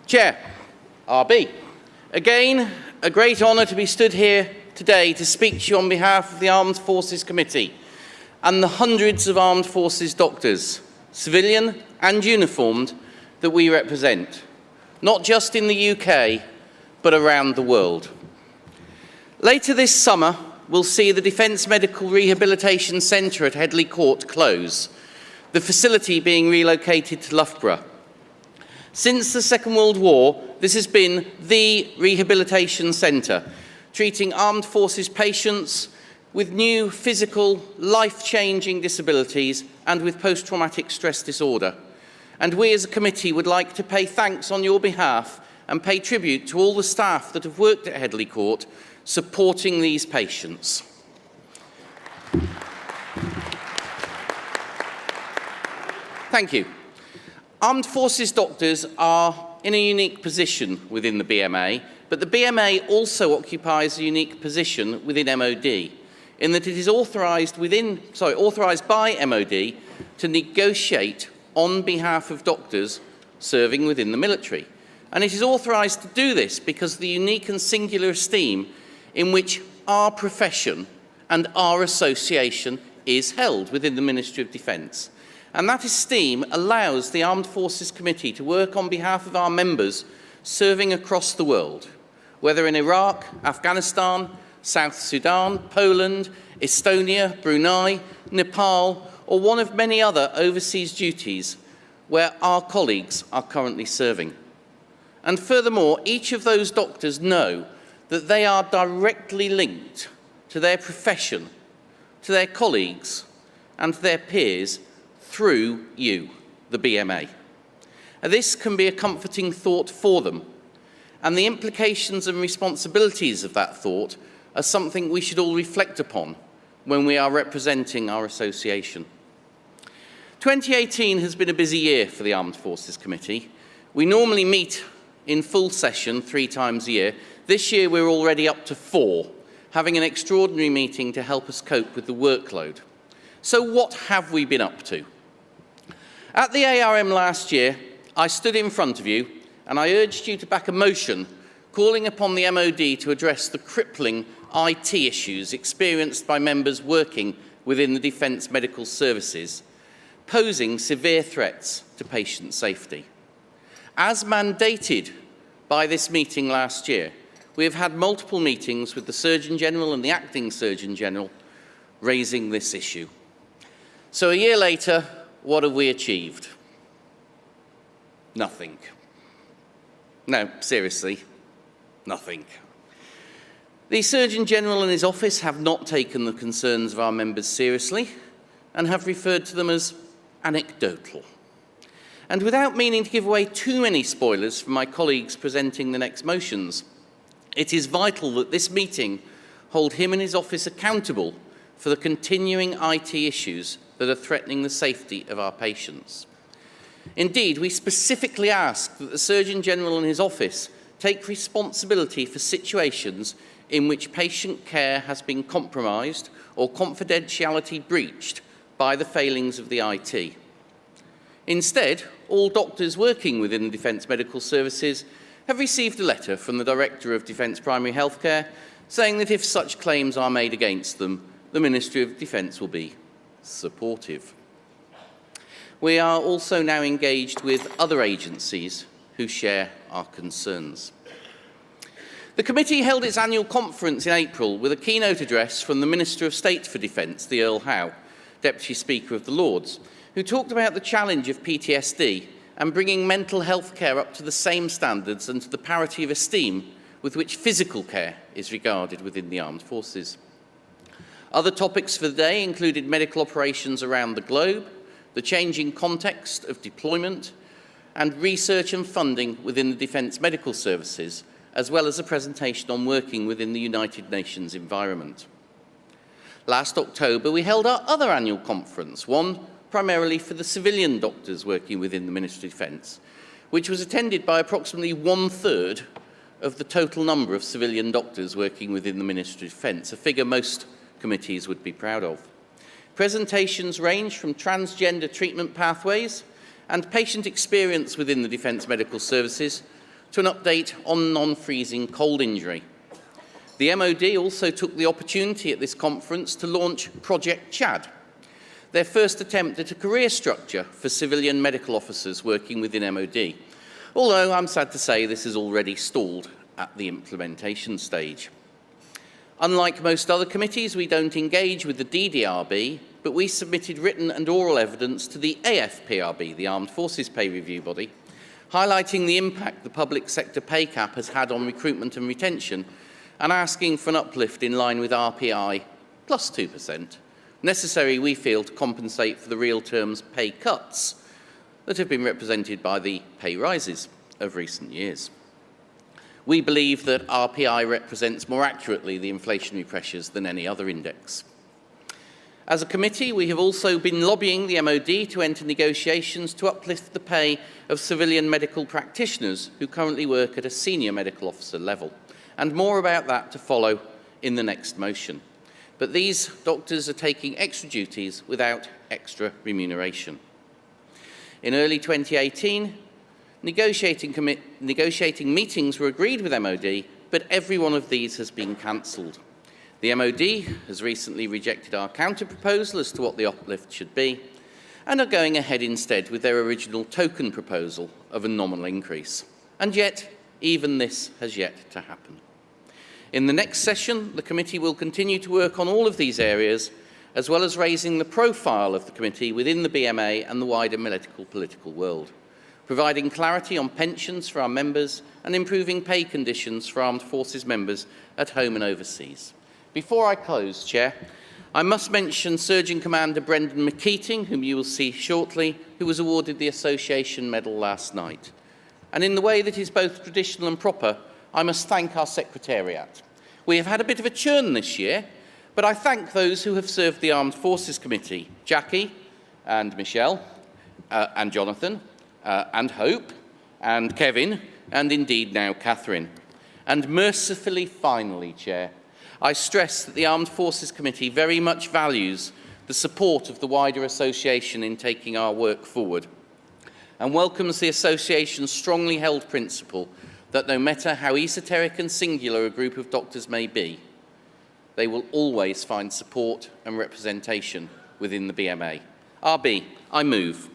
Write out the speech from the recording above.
Chair, RB. Again, a great honour to be stood here today to speak to you on behalf of the Armed Forces Committee and the hundreds of Armed Forces doctors, civilian and uniformed, that we represent, not just in the UK, but around the world. Later this summer, we'll see the Defence Medical Rehabilitation Centre at Headley Court close, the facility being relocated to Loughborough. Since the Second World War, this has been the rehabilitation centre, treating armed forces patients with new physical, life-changing disabilities and with post-traumatic stress disorder. And we as a committee would like to pay thanks on your behalf and pay tribute to all the staff that have worked at Headley Court supporting these patients. Thank you. Armed Forces doctors are in a unique position within the BMA, but the BMA also occupies a unique position within MOD, in that it is authorised by MOD to negotiate on behalf of doctors serving within the military. And it is authorised to do this because of the unique and singular esteem in which our profession and our association is held within the Ministry of Defence. And that esteem allows the Armed Forces Committee to work on behalf of our members serving across the world, whether in Iraq, Afghanistan, South Sudan, Poland, Estonia, Brunei, Nepal, or one of many other overseas duties where our colleagues are currently serving. And furthermore, each of those doctors know that they are directly linked to their profession, to their colleagues, and to their peers through you, the BMA. And this can be a comforting thought for them, and the implications and responsibilities of that thought are something we should all reflect upon when we are representing our association. 2018 has been a busy year for the Armed Forces Committee. We normally meet in full session 3 times a year. This year we're already up to 4, having an extraordinary meeting to help us cope with the workload. So what have we been up to? At the ARM last year, I stood in front of you and I urged you to back a motion calling upon the MOD to address the crippling IT issues experienced by members working within the Defence Medical Services, posing severe threats to patient safety. As mandated by this meeting last year, we have had multiple meetings with the Surgeon General and the Acting Surgeon General raising this issue. So a year later, what have we achieved? Nothing. No, seriously, nothing. The Surgeon General and his office have not taken the concerns of our members seriously and have referred to them as anecdotal. And without meaning to give away too many spoilers from my colleagues presenting the next motions, it is vital that this meeting hold him and his office accountable for the continuing IT issues that are threatening the safety of our patients. Indeed, we specifically ask that the Surgeon General and his office take responsibility for situations in which patient care has been compromised or confidentiality breached by the failings of the IT. Instead, all doctors working within the Defence Medical Services have received a letter from the Director of Defence Primary Healthcare saying that if such claims are made against them, the Ministry of Defence will be supportive. We are also now engaged with other agencies who share our concerns. The committee held its annual conference in April with a keynote address from the Minister of State for Defence, the Earl Howe, Deputy Speaker of the Lords, who talked about the challenge of PTSD and bringing mental health care up to the same standards and to the parity of esteem with which physical care is regarded within the armed forces. Other topics for the day included medical operations around the globe, the changing context of deployment, and research and funding within the Defence Medical Services, as well as a presentation on working within the United Nations environment. Last October, we held our other annual conference, one primarily for the civilian doctors working within the Ministry of Defence, which was attended by approximately 1/3 of the total number of civilian doctors working within the Ministry of Defence, a figure most committees would be proud of. Presentations range from transgender treatment pathways and patient experience within the Defence Medical Services to an update on non-freezing cold injury. The MOD also took the opportunity at this conference to launch Project Chad, their first attempt at a career structure for civilian medical officers working within MOD, although I'm sad to say this is already stalled at the implementation stage. Unlike most other committees, we don't engage with the DDRB, but we submitted written and oral evidence to the AFPRB, the Armed Forces Pay Review Body, highlighting the impact the public sector pay cap has had on recruitment and retention, and asking for an uplift in line with RPI plus 2%, necessary, we feel, to compensate for the real terms pay cuts that have been represented by the pay rises of recent years. We believe that RPI represents more accurately the inflationary pressures than any other index. As a committee, we have also been lobbying the MOD to enter negotiations to uplift the pay of civilian medical practitioners who currently work at a senior medical officer level, and more about that to follow in the next motion. But these doctors are taking extra duties without extra remuneration. In early 2018, negotiating meetings were agreed with MOD, but every one of these has been cancelled. The MOD has recently rejected our counter-proposal as to what the uplift should be, and are going ahead instead with their original token proposal of a nominal increase. And yet, even this has yet to happen. In the next session, the committee will continue to work on all of these areas, as well as raising the profile of the committee within the BMA and the wider medical political world, providing clarity on pensions for our members and improving pay conditions for armed forces members at home and overseas. Before I close, Chair, I must mention Surgeon Commander Brendan McKeating, whom you will see shortly, who was awarded the Association Medal last night. And in the way that is both traditional and proper, I must thank our Secretariat. We have had a bit of a churn this year, but I thank those who have served the Armed Forces Committee, Jackie and Michelle and Jonathan and Hope and Kevin and indeed now Catherine. And mercifully, finally, Chair, I stress that the Armed Forces Committee very much values the support of the wider association in taking our work forward, and welcomes the association's strongly held principle that no matter how esoteric and singular a group of doctors may be, they will always find support and representation within the BMA. RB, I move.